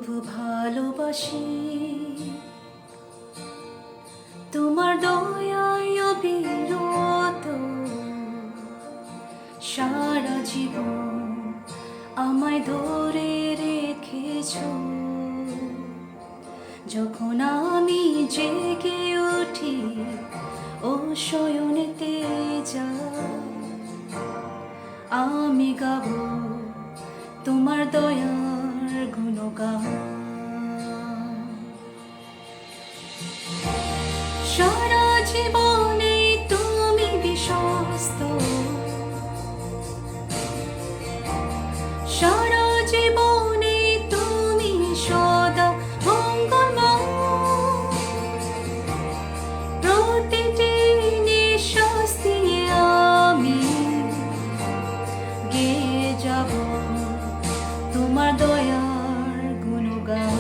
তবু ভালোবাসি তোমার দয়ায় অবিরত সারা জীবন আমায় ধরে রেখেছো। যখন আমি জেগে উঠি ও শয়নেতে যাই, আমি গাবো তোমার দয়ার গুণগান। সারা জীবনে তুমি বিশ্বস্ত, সারা জীবনে তুমি সদা মঙ্গলময়। প্রতিটি নিঃশ্বাস দিয়ে আমি গেয়ে যাব তোমার দয়ার গুণগান।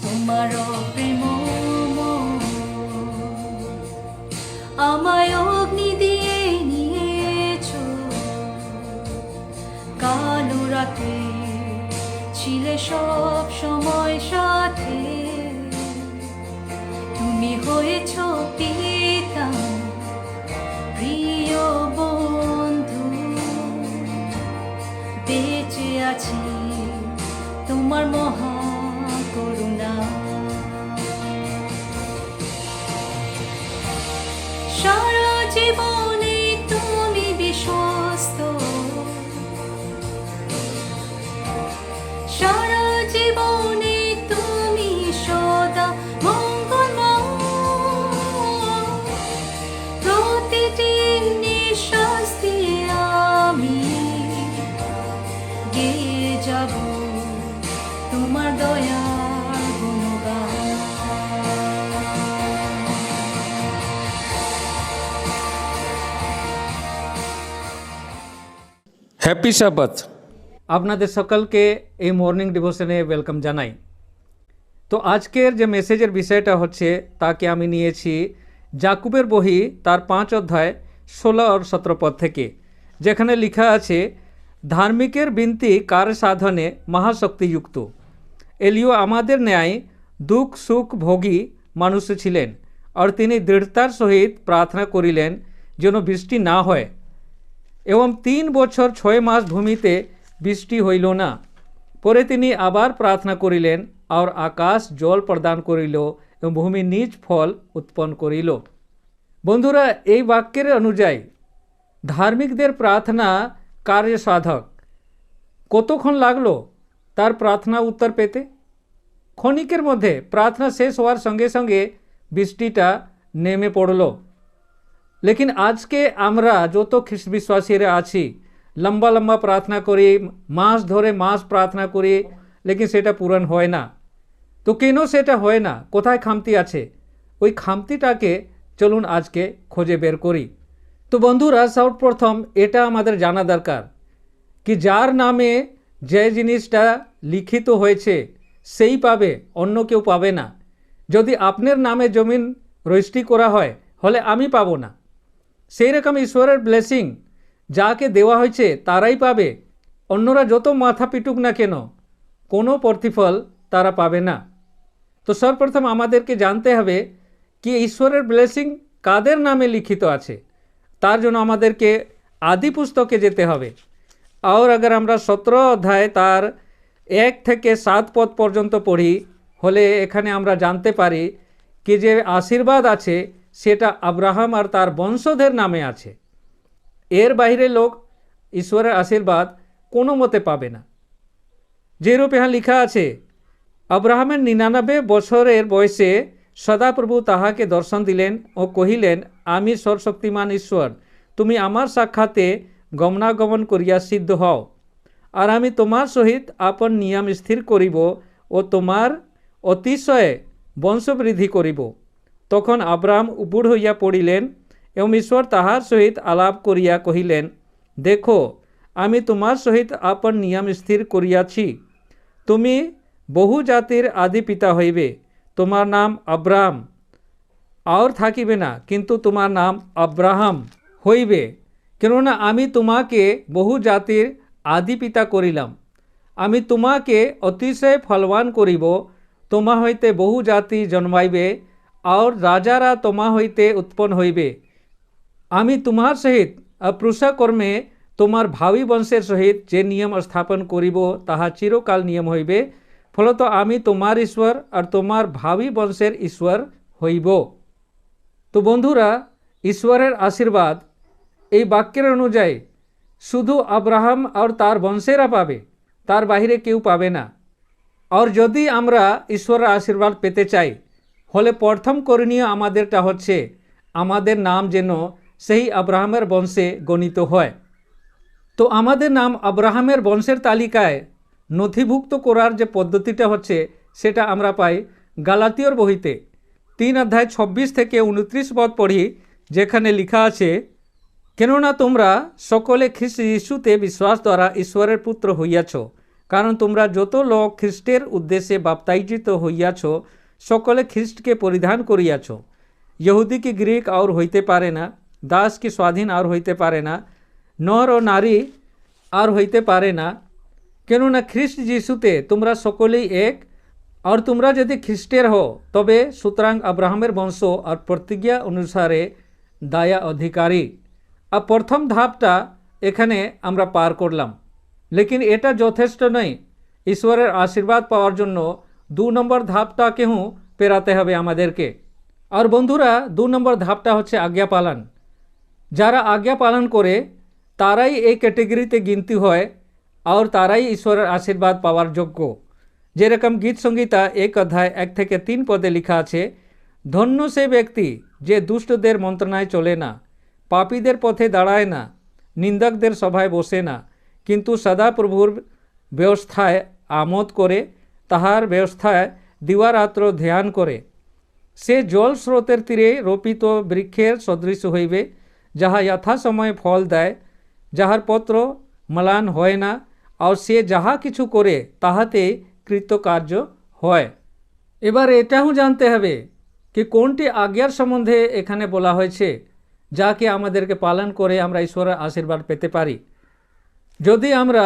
তোমার প্রেম আমায় অগ্নি দিয়ে নিয়েছো, কালো রাতে ছিলে সব সময় সাথে। তুমি হয়েছো পিতা প্রিয় বন্ধু, বেঁচে আছি তোমার মহা করুণা। সারা জীবনে তুমি বিশ্বস্ত, সারা জীবনে তুমি সদা মঙ্গলময়। প্রতিটি নিঃশ্বাস দিয়ে আমি গেয়ে যাব তোমার দয়ার গুণগান। হ্যাপি সাবাত। আপনাদের সকলকে এই মর্নিং ডিভোশনে ওয়েলকাম জানাই। তো আজকের যে মেসেজের বিষয়টা হচ্ছে তাকে আমি নিয়েছি যাকুবের বহি তার 5 অধ্যায় 16 আর 17 পদ থেকে, যেখানে লেখা আছে, ধার্মিকের বিনতি কার সাধনে মহাশক্তিযুক্ত। এলিও আমাদের ন্যায় দুঃখ সুখ ভোগী মানুষ ছিলেন, আর তিনি দৃঢ়তার সহিত প্রার্থনা করিলেন যেন বৃষ্টি না হয়। এবং 3 বছর 6 মাস ভূমিতে বৃষ্টি হইল না। পরে তিনি আবার প্রার্থনা করিলেন, আর আকাশ জল প্রদান করিল এবং ভূমি নিজ ফল উৎপন্ন করিল। বন্ধুরা, এই বাক্যের অনুযায়ী ধার্মিকদের প্রার্থনা কার্য সাধক। কতক্ষণ লাগলো তার প্রার্থনা উত্তর পেতে? ক্ষণিকের মধ্যে প্রার্থনা শেষ হওয়ার সঙ্গে সঙ্গে বৃষ্টিটা নেমে পড়ল। লেকিন আজকে আমরা যত খ্রিস্ট বিশ্বাসীরা আছি, লম্বা লম্বা প্রার্থনা করি, মাস ধরে মাস প্রার্থনা করি, লেকিন সেটা পূরণ হয় না। তো কেন সেটা হয় না? কোথায় খামতি আছে? ওই খামতিটাকে চলুন আজকে খুঁজে বের করি। তো বন্ধুরা, সর্বপ্রথম এটা আমাদের জানা দরকার কি যার নামে যে জিনিসটা লিখিত হয়েছে সেই পাবে, অন্য কেউ পাবে না। যদি আপনার নামে জমিন রেজিস্ট্রি করা হয়, হলে আমি পাবো না। সেই রকম ঈশ্বরের ব্লেসিং যাকে দেওয়া হয়েছে তারাই পাবে। অন্যরা যত মাথা পিটুক না কেন, কোনো প্রতিফল তারা পাবে না। তো সর্বপ্রথম আমাদেরকে জানতে হবে কি ঈশ্বরের ব্লেসিং কাদের নামে লিখিত আছে। তার জন্য আমাদেরকে আদি পুস্তকে যেতে হবে। আর अगर আমরা 17 অধ্যায় তার 1 থেকে 7 পদ পর্যন্ত পড়ি, হলে এখানে আমরা জানতে পারি কি যে আশীর্বাদ আছে সেটা আব্রাহাম আর তার বংশধের নামে আছে। এর বাইরে লোক ঈশ্বরের আশীর্বাদ কোনো মতে পাবে না। যেরূপ यहाँ লেখা আছে, আব্রাহামের 99 বছরের বয়সে সদাপ্রভু তাহাকে দর্শন দিলেন ও কহিলেন, আমি সর্বশক্তিমান ঈশ্বর, তুমি আমার সাক্ষাতে গমনাগমন করিয়া সিদ্ধ হও, আর আমি তোমার সহিত আপন নিয়ম স্থির করিব ও তোমার অতিশয় বংশবৃদ্ধি করিব। তখন আব্রাহাম বুড় হইয়া পড়িলেন এবং ঈশ্বর তাহার সহিত আলাপ করিয়া কহিলেন, দেখো আমি তোমার সহিত আপন নিয়ম স্থির করিয়াছি, তুমি বহু জাতির আদি পিতা হইবে। তোমার নাম আব্রাহাম আর থাকিবে না, কিন্তু তোমার নাম আব্রাহাম হইবে, কেননা আমি তোমাকে বহু জাতির আদি পিতা করিলাম। আমি তোমাকে অতিশয় ফলবান করিব, তোমা হইতে বহু জাতি জন্মাইবে, আর রাজারা তোমা হইতে উৎপন্ন হইবে। আমি তোমার সহিত অপ্রুষকর্মে তোমার ভাবী বংশের সহিত যে নিয়ম স্থাপন করিব তাহা চিরকাল নিয়ম হইবে, ফলত আমি তোমার ঈশ্বর আর তোমার ভাবী বংশের ঈশ্বর হইব। তো বন্ধুরা, ঈশ্বরের আশীর্বাদ এই বাক্যের অনুযায়ী শুধু আব্রাহাম আর তার বংশেরা পাবে, তার বাহিরে কেউ পাবে না। আর যদি আমরা ঈশ্বরের আশীর্বাদ পেতে চাই, হলে প্রথম করণীয় আমাদেরটা হচ্ছে আমাদের নাম যেন সেই আব্রাহামের বংশে গণিত হয়। তো আমাদের নাম আব্রাহামের বংশের তালিকায় নথিভুক্ত করার যে পদ্ধতিটা হচ্ছে সেটা আমরা পাই গালাতীয়র বহিতে 3 অধ্যায় 26 থেকে 29 পদ পড়ি, যেখানে লেখা আছে, কেননা তোমরা সকলে খ্রিস্ট যিশুতে বিশ্বাস দ্বারা ঈশ্বরের পুত্র হইয়াছ, কারণ তোমরা যত লোক খ্রিস্টের উদ্দেশ্যে বাপ্তাইজিত হইয়াছ সকলে খ্রিস্টকে পরিধান করিয়াছ। ইহুদি কি গ্রিক আর হইতে পারে না, দাস কি স্বাধীন আর হইতে পারে না, নর ও নারী আর হইতে পারে না, কেননা খ্রিস্ট যিশুতে তোমরা সকলেই এক। আর তোমরা যদি খ্রিস্টের হও তবে সুতরাং আব্রাহামের বংশ আর প্রতিজ্ঞা অনুসারে দায়া অধিকারী। আর প্রথম ধাপটা এখানে আমরা পার করলাম, লেকিন এটা যথেষ্ট নয়। ঈশ্বরের আশীর্বাদ পাওয়ার জন্য 2 নম্বর ধাপটাকেও পেরাতে হবে আমাদেরকে। আর বন্ধুরা, 2 নম্বর ধাপটা হচ্ছে আজ্ঞা পালন। যারা আজ্ঞা পালন করে তারাই এই ক্যাটেগরিতে গিনতি হয় আর তারাই ঈশ্বরের আশীর্বাদ পাওয়ার যোগ্য। যেরকম গীত সংহিতা 1 অধ্যায় 1 থেকে 3 পদে লেখা আছে, ধন্য সে ব্যক্তি যে দুষ্টদের মন্ত্রণায় চলে না, পাপীদের পথে দাঁড়ায় না, নিন্দকদের সভায় বসে না, কিন্তু সদা প্রভুর ব্যবস্থায় আমোদ করে, তাহার ব্যবস্থায় দিবারাত্র ধ্যান করে। সে জল স্রোতের তীরে রোপিত বৃক্ষের সদৃশ হইবে, যাহা যথাসময়ে ফল দেয়, যাহার পত্র ম্লান হয় না, আর সে যাহা কিছু করে তাহাতে কৃতকার্য হয়। এবার এটাও জানতে হবে কি কোনটি আজ্ঞার সম্বন্ধে এখানে বলা হয়েছে, যাকে আমাদেরকে পালন করে আমরা ঈশ্বরের আশীর্বাদ পেতে পারি। যদি আমরা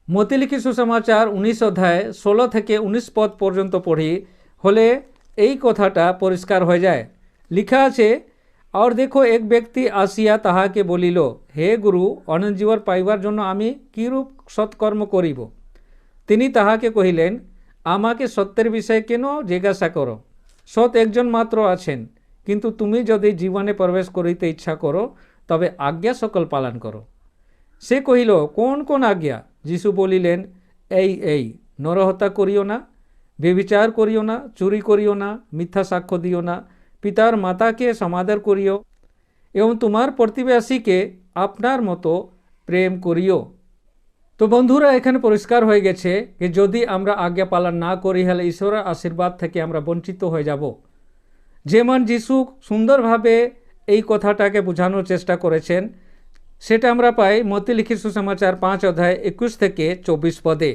মতিলিখিত সুসমাচার 19 অধ্যায় 16 থেকে 19 পদ পর্যন্ত পড়ি, হলে এই কথাটা পরিষ্কার হয়ে যায়। লেখা আছে, আর দেখো এক ব্যক্তি আসিয়া তাহাকে বলিল, হে গুরু, অনন্ত জীবন পাইবার জন্য আমি কিরূপ সৎকর্ম করিব? তিনি তাহাকে কহিলেন, আমাকে সত্যের বিষয়ে কেন জিজ্ঞাসা করো? সৎ একজন মাত্র আছেন, কিন্তু তুমি যদি জীবনে প্রবেশ করিতে ইচ্ছা করো তবে আজ্ঞা সকল পালন করো। সে কহিল, কোন কোন আজ্ঞা? যিশু বলিলেন, এই নরহত্যা করিও না, ব্যভিচার করিও না, চুরি করিও না, মিথ্যা সাক্ষ্য দিও না, পিতার মাতাকে সমাদর করিও, এবং তোমার প্রতিবেশীকে আপনার মতো প্রেম করিও। তো বন্ধুরা, এখানে পরিষ্কার হয়ে গেছে যে যদি আমরা আজ্ঞা পালন না করি হলে ঈশ্বরের আশীর্বাদ থেকে আমরা বঞ্চিত হয়ে যাব। যেমন যিশু সুন্দরভাবে এই কথাটাকে বোঝানোর চেষ্টা করেছেন, সেটা আমরা পাই মতিলিখিত সুসমাচার 5 অধ্যায় 21 থেকে 24 পদে।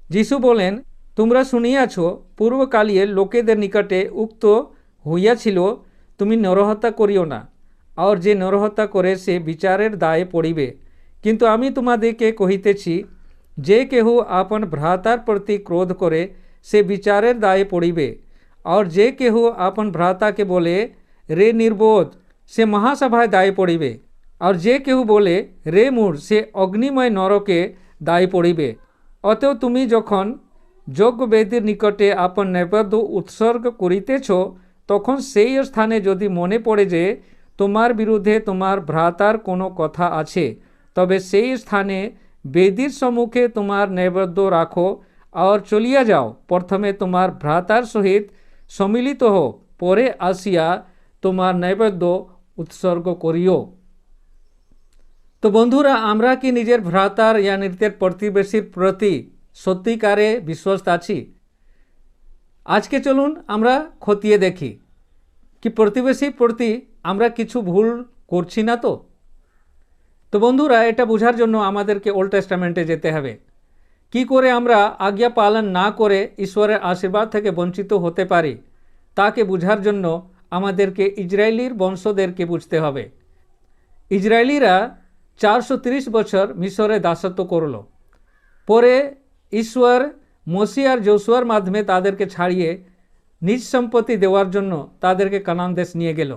যিশু বলেন, তোমরা শুনিয়াছ পূর্বকালীয় লোকেদের নিকটে উক্ত হইয়াছিল, তুমি নরহত্যা করিও না, আর যে নরহত্যা করে সে বিচারের দায়ে পড়িবে। কিন্তু আমি তোমাদেরকে কহিতেছি, যে কেহ আপন ভ্রাতার প্রতি ক্রোধ করে সে বিচারের দায়ে পড়িবে, আর যে কেহ আপন ভ্রাতাকে বলে, রে নির্বোধ, সে মহাসভায় দায়ে পড়িবে, আর যে কেহ বলে, রে মূঢ়, সে অগ্নিময় নরকে দায়ে পড়িবে। অতএব তুমি যখন যজ্ঞবেদীর নিকটে আপন নৈবেদ্য উৎসর্গ করিতেছ, তখন সেই স্থানে যদি মনে পড়ে যে তোমার বিরুদ্ধে তোমার ভ্রাতার কোনো কথা আছে, তবে সেই স্থানে বেদীর সম্মুখে তোমার নৈবেদ্য রাখো আর চলিয়া যাও। প্রথমে তোমার ভ্রাতার সহিত সম্মিলিত হও, পরে আসিয়া তোমার নৈবেদ্য উৎসর্গ করিও। তো বন্ধুরা, আমরা কি নিজের ভ্রাতার ইয়া নিজের প্রতিবেশীর প্রতি সত্যিকারে বিশ্বস্ত আছি? আজকে চলুন আমরা খতিয়ে দেখি কি প্রতিবেশীর প্রতি আমরা কিছু ভুল করছি না তো। তো বন্ধুরা, এটা বোঝার জন্য আমাদেরকে ওল্ড টেস্টামেন্টে যেতে হবে। কি করে আমরা আজ্ঞা পালন না করে ঈশ্বরের আশীর্বাদ থেকে বঞ্চিত হতে পারি, তাকে বোঝার জন্য আমাদেরকে ইসরায়েলির বংশদেরকে বুঝতে হবে। ইসরায়েলিরা 430 বছর মিশরে দাসত্ব করল। পরে ঈশ্বর মোশে আর যোশুয়ার মাধ্যমে তাদেরকে ছাড়িয়ে নিজ সম্পত্তি দেওয়ার জন্য তাদেরকে কানান দেশ নিয়ে গেল।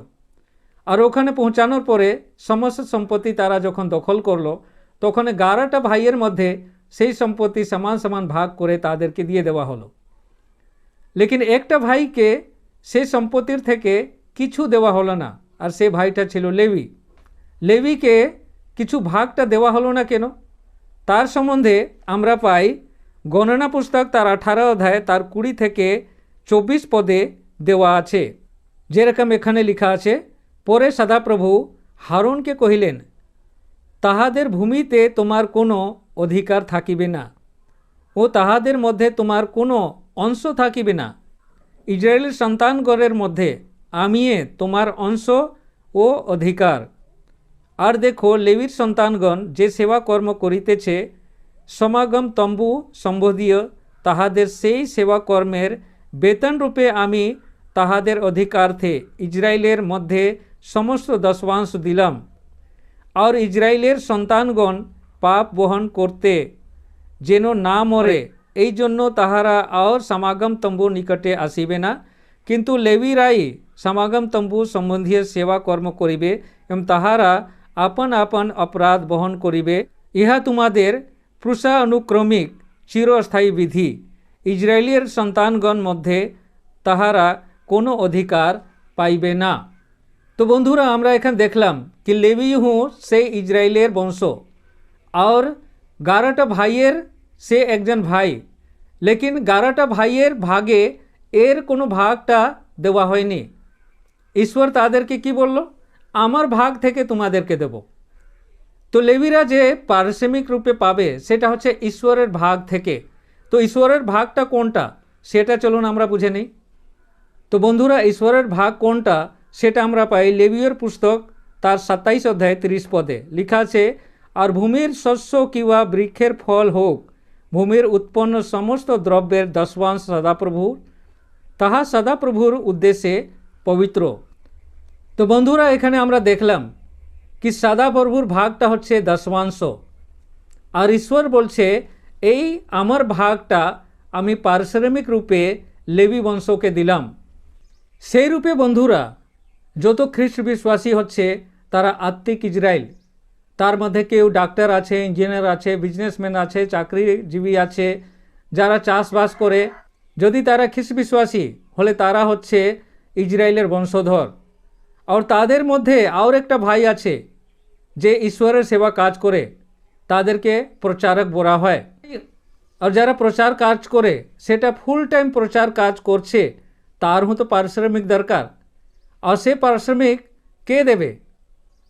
আর ওখানে পৌঁছানোর পরে সমস্ত সম্পত্তি তারা যখন দখল করলো, তখন 11টা ভাইয়ের মধ্যে সেই সম্পত্তি সমান সমান ভাগ করে তাদেরকে দিয়ে দেওয়া হলো। লেকিন একটা ভাইকে সেই সম্পত্তির থেকে কিছু দেওয়া হলো না, আর সে ভাইটা ছিল লেবি। লেবিকে কিছু ভাগটা দেওয়া হলো না কেন? তার সম্বন্ধে আমরা পাই গণনা পুস্তক তার 18 অধ্যায় তার 20 থেকে 24 পদে দেওয়া আছে। যেরকম এখানে লেখা আছে, পরে সদাপ্রভু হারুনকে কহিলেন, তাহাদের ভূমিতে তোমার কোনো অধিকার থাকিবে না ও তাহাদের মধ্যে তোমার কোনো অংশ থাকিবে না। ইসরায়েলের সন্তানগণের মধ্যে আমিয়ে তোমার অংশ ও অধিকার। আর দেখো, লেবীর সন্তানগণ যে সেবা কর্ম করিতেছে সমাগম তম্বু সম্বন্ধীয় তাহাদের সেই সেবা কর্মের বেতন রূপে আমি তাহাদের অধিকার্থে ইসরায়েলের মধ্যে সমস্ত দশমাংশ দিলাম। আর ইসরায়েলের সন্তানগণ পাপ বহন করতে যেন না মরে, এই জন্য তাহারা আর সমাগম তম্বুর নিকটে আসিবে না, কিন্তু লেবীরাই সমাগম তম্বু সম্বন্ধীয় সেবা কর্ম করিবে এবং তাহারা আপন আপন অপরাধ বহন করিবে। ইহা তোমাদের পুরুষানুক্রমিক চিরস্থায়ী বিধি। ইসরায়েলের সন্তানগণ মধ্যে তাহারা কোনো অধিকার পাইবে না। তো বন্ধুরা, আমরা এখানে দেখলাম কি লেবী সে ইসরায়েলের বংশ, আর 11টা ভাইয়ের সে একজন ভাই। লেকিন 11টা ভাইয়ের ভাগে এর কোনো ভাগটা দেওয়া হয়নি। ঈশ্বর তাদেরকে কি বলল? আমার ভাগ থেকে তোমাদেরকে দেব। তো লেবীরা যে পারিশ্রমিক রূপে পাবে সেটা হচ্ছে ঈশ্বরের ভাগ থেকে। তো ঈশ্বরের ভাগটা কোনটা সেটা চলুন আমরা বুঝে নিই। তো বন্ধুরা, ঈশ্বরের ভাগ কোনটা সেটা আমরা পাই লেবীয়র পুস্তক তার 27 অধ্যায় 30 পদে লেখা আছে, আর ভূমির শস্য কিংবা বৃক্ষের ফল হোক, ভূমির উৎপন্ন সমস্ত দ্রব্যের দশমাংশ সদাপ্রভুর, তাহা সদাপ্রভুর উদ্দেশ্যে পবিত্র। তো বন্ধুরা, এখানে আমরা দেখলাম কি সদাপ্রভুর ভাগটা হচ্ছে দশমাংশ, আর ঈশ্বর বলছে এই আমার ভাগটা আমি পারিশ্রমিক রূপে লেবী বংশকে দিলাম। সেই রূপে বন্ধুরা, যত খ্রিস্ট বিশ্বাসী হচ্ছে তারা আত্মিক ইসরায়েল। তার মধ্যে কেউ ডাক্তার আছে, ইঞ্জিনিয়ার আছে, বিজনেসম্যান আছে, চাকরিজীবী আছে, যারা চাষবাস করে, যদি তারা খ্রিস্ট বিশ্বাসী হলে তারা হচ্ছে ইসরায়েলের বংশধর। আর তাদের মধ্যে আর একটা ভাই আছে যে ঈশ্বরের সেবা কাজ করে, তাদেরকে প্রচারক বলা হয়। আর যারা প্রচার কাজ করে সেটা ফুল টাইম প্রচার কাজ করছে, তার তো পারিশ্রমিক দরকার। আর সে পারিশ্রমিক কে দেবে?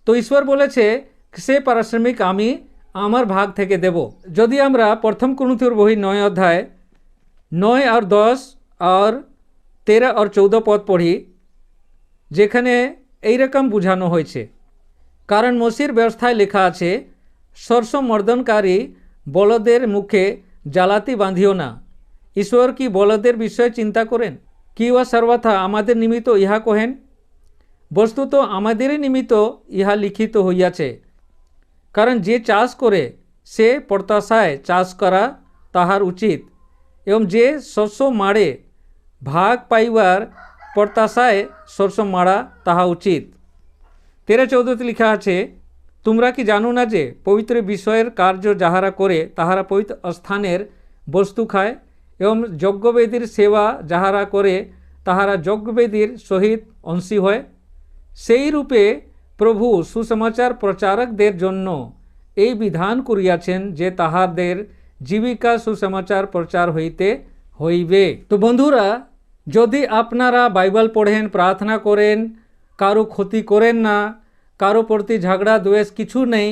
তো ঈশ্বর বলেছে সে পারিশ্রমিক আমি আমার ভাগ থেকে দেব। যদি আমরা প্রথম কুরিন্থীয়র বই 9 অধ্যায় 9 আর 10 আর 13 আর 14 পদ পড়ি, যেখানে এইরকম বোঝানো হয়েছে, কারণ মোশির ব্যবস্থায় লেখা আছে, সরষ মর্দনকারী বলদের মুখে জ্বালাতি বাঁধিও না। ঈশ্বর কি বলদের বিষয়ে চিন্তা করেন? কি ওয়া সর্বথা আমাদের নিমিত্ত ইহা কহেন? বস্তুত আমাদেরই নিমিত্ত ইহা লিখিত হইয়াছে। কারণ যে চাষ করে সে প্রত্যাশায় চাষ করা তাহার উচিত, এবং যে শস্য মাড়ে ভাগ পাইবার প্রত্যাশায় শস্য মাড়া তাহা উচিত। 13-14 লেখা আছে, তোমরা কি জানো না যে পবিত্র বিষয়ের কার্য যাহারা করে তাহারা পবিত্র স্থানের বস্তু খায়, এবং যজ্ঞবেদীর সেবা যাহারা করে তাহারা যজ্ঞবেদীর সহিত অংশী হয়। সেই রূপে প্রভু সুসমাচার প্রচারকদের জন্য এই বিধান করিয়াছেন যে তাহাদের জীবিকা সুসমাচার প্রচার হইতে হইবে। তো বন্ধুরা, যদি আপনারা বাইবেল পড়েন, প্রার্থনা করেন, কারো ক্ষতি করেন না, কারো প্রতি ঝগড়া দ্বেষ কিছু নেই,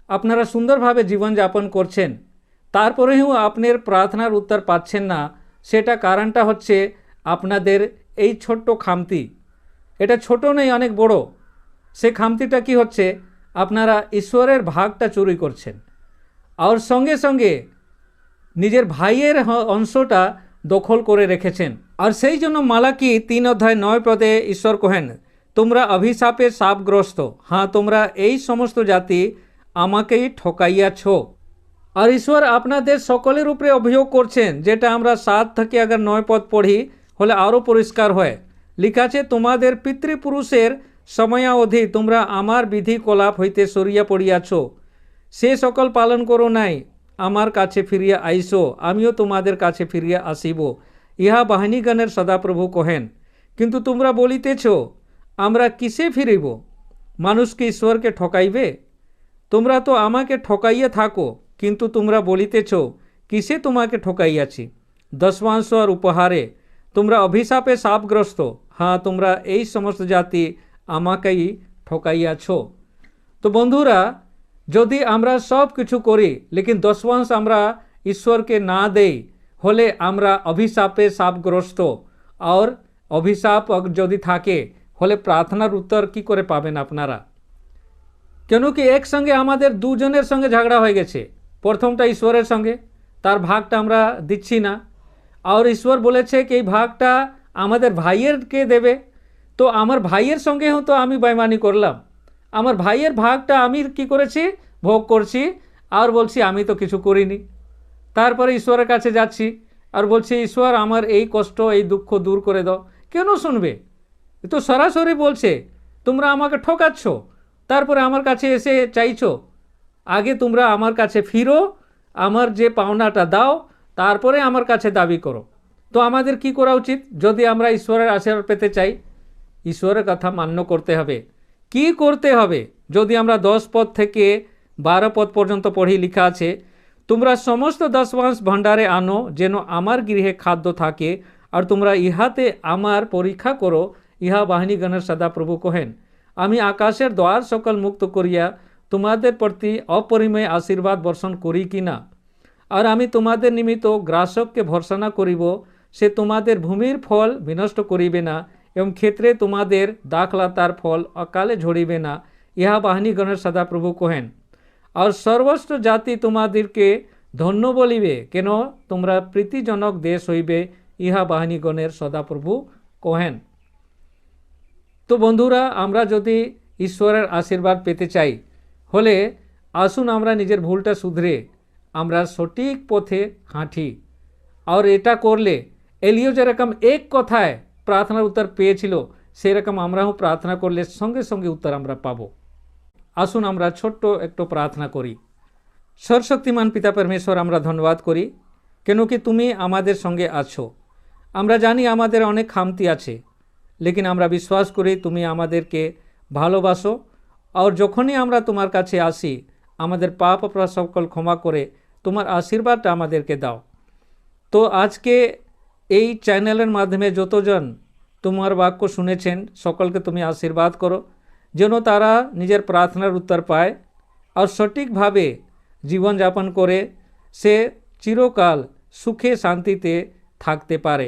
আপনারা সুন্দরভাবে জীবনযাপন করছেন, তারপরেও আপনার প্রার্থনার উত্তর পাচ্ছেন না, সেটা কারণটা হচ্ছে আপনাদের এই ছোট্ট খামতি। এটা ছোট নেই, অনেক বড়। সে খামতিটা কি হচ্ছে? আপনারা ঈশ্বরের ভাগটা চুরি করছেন, আর সঙ্গে সঙ্গে নিজের ভাইয়ের অংশটা দখল করে রেখেছেন। আর সেই জন্য মালাকি 3 অধ্যায় 9 পদে ঈশ্বর কহেন, তোমরা অভিশাপে শাপগ্রস্ত। হ্যাঁ, তোমরা এই সমস্ত জাতি আমাকেই ঠকাইয়াছ। আর ঈশ্বর আপনাদের সকলের উপরে অভিযোগ করছেন, যেটা আমরা 7 থেকে আগে 9 পদ পড়ি হলে আরও পরিষ্কার হয়। লেখা আছে, তোমাদের পিতৃপুরুষের সময়াবধি তোমরা আমার বিধি কলাপ হইতে সরিয়া পড়িয়াছ, সে সকল পালন করো নাই। আমার কাছে ফিরিয়া আইসো, আমিও তোমাদের কাছে ফিরিয়া আসিব, ইহা বাহিনীগণের সদাপ্রভু কহেন। কিন্তু তোমরা বলিতেছ, আমরা কিসে ফিরিব? মানুষ কি ঈশ্বরকে ঠকাইবে? তোমরা তো আমাকে ঠকাইয়া থাকো, কিন্তু তোমরা বলিতেছ, কিসে তোমাকে ঠকাইয়াছি? দশমাংশ আর উপহারে তোমরা অভিশাপে শাপগ্রস্ত। হ্যাঁ, তোমরা এই সমস্ত জাতি আমাকেই ঠকাইয়াছ। তো বন্ধুরা, যদি আমরা সব কিছু করি লেকিন দশমাংশ আমরা ঈশ্বরকে না দেই, হলে আমরা অভিশাপে শাপগ্রস্ত। আর অভিশাপ যদি থাকে হলে প্রার্থনার উত্তর কি করে পাবেন আপনারা? কেন কি একসঙ্গে আমাদের দুজনের সঙ্গে ঝগড়া হয়ে গেছে। প্রথমটা ঈশ্বরের সঙ্গে, তার ভাগটা আমরা দিচ্ছি না। আর ঈশ্বর বলেছে কি এই ভাগটা আমাদের ভাইয়েরকে দেবে। তো আমার ভাইয়ের সঙ্গেও তো আমি বেইমানি করলাম। আমার ভাইয়ের ভাগটা আমি কি করেছি? ভোগ করছি, আর বলছি আমি তো কিছু করিনি। তারপরে ঈশ্বরের কাছে যাচ্ছি আর বলছি, ঈশ্বর আমার এই কষ্ট এই দুঃখ দূর করে দাও। কেন শুনবে? এ তো সরাসরি বলছে, তোমরা আমাকে ঠকাচ্ছ, তারপরে আমার কাছে এসে চাইছো। আগে তোমরা আমার কাছে ফিরো, আমার যে পাওনাটা দাও, তারপরে আমার কাছে দাবি করো। তো আমাদের কি করা উচিত? যদি আমরা ঈশ্বরের আশীর্বাদ পেতে চাই, ঈশ্বরের কথা মান্য করতে হবে। কি করতে হবে? যদি আমরা 10 পদ থেকে 12 পদ পর্যন্ত পড়ি, লেখা আছে, তোমরা সমস্ত দশমাংশ ভাণ্ডারে আনো, যেন আমার গৃহে খাদ্য থাকে, আর তোমরা ইহাতে আমার পরীক্ষা করো, ইহা বাহিনীগণের সদাপ্রভু কহেন। আমি আকাশের দ্বার সকল মুক্ত করিয়া তোমাদের প্রতি অপরিমেয় আশীর্বাদ বর্ষণ করি কিনা। আর আমি তোমাদের নিমিত্ত গ্রাসককে ভর্সনা করিব, সে তোমাদের ভূমির ফল বিনষ্ট করিবে না, এবং ক্ষেত্রে তোমাদের দাখলতার ফল অকালে ঝরিবে না, ইহা বাহিনীগণের সদাপ্রভু কহেন। আর সর্বস্ব জাতি তোমাদেরকে ধন্য বলিবে, কেন তোমরা প্রীতিজনক দেশ হইবে, ইহা বাহিনীগণের সদাপ্রভু কহেন। তো বন্ধুরা, আমরা যদি ঈশ্বরের আশীর্বাদ পেতে চাই হলে আসুন আমরা নিজের ভুলটা শুধরে আমরা সঠিক পথে হাঁটি। আর এটা করলে এলিও যেরকম এক কথায় প্রার্থনার উত্তর পেয়েছিল, সেরকম আমরাও প্রার্থনা করলে সঙ্গে সঙ্গে উত্তর আমরা পাব। আসুন আমরা ছোট্ট একটু প্রার্থনা করি। সর্বশক্তিমান পিতা পরমেশ্বর, আমরা ধন্যবাদ করি কেন কি তুমি আমাদের সঙ্গে আছো। আমরা জানি আমাদের অনেক খামতি আছে, লেকিন আমরা বিশ্বাস করি তুমি আমাদেরকে ভালোবাসো। আর যখনই আমরা তোমার কাছে আসি, আমাদের পাপ অপরাধ সকল ক্ষমা করে তোমার আশীর্বাদটা আমাদেরকে দাও। তো আজকে এই চ্যানেলের মাধ্যমে যতজন তোমার বাক্য শুনেছেন, সকলকে তুমি আশীর্বাদ করো, যেন তারা নিজের প্রার্থনার উত্তর পায় আর সঠিকভাবে জীবনযাপন করে সে চিরকাল সুখে শান্তিতে থাকতে পারে।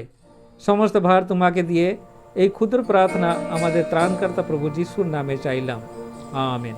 সমস্ত ভার তোমাকে দিয়ে এই ক্ষুদ্র প্রার্থনা আমাদের ত্রাণকর্তা প্রভু যিশুর নামে চাইলাম, আমেন।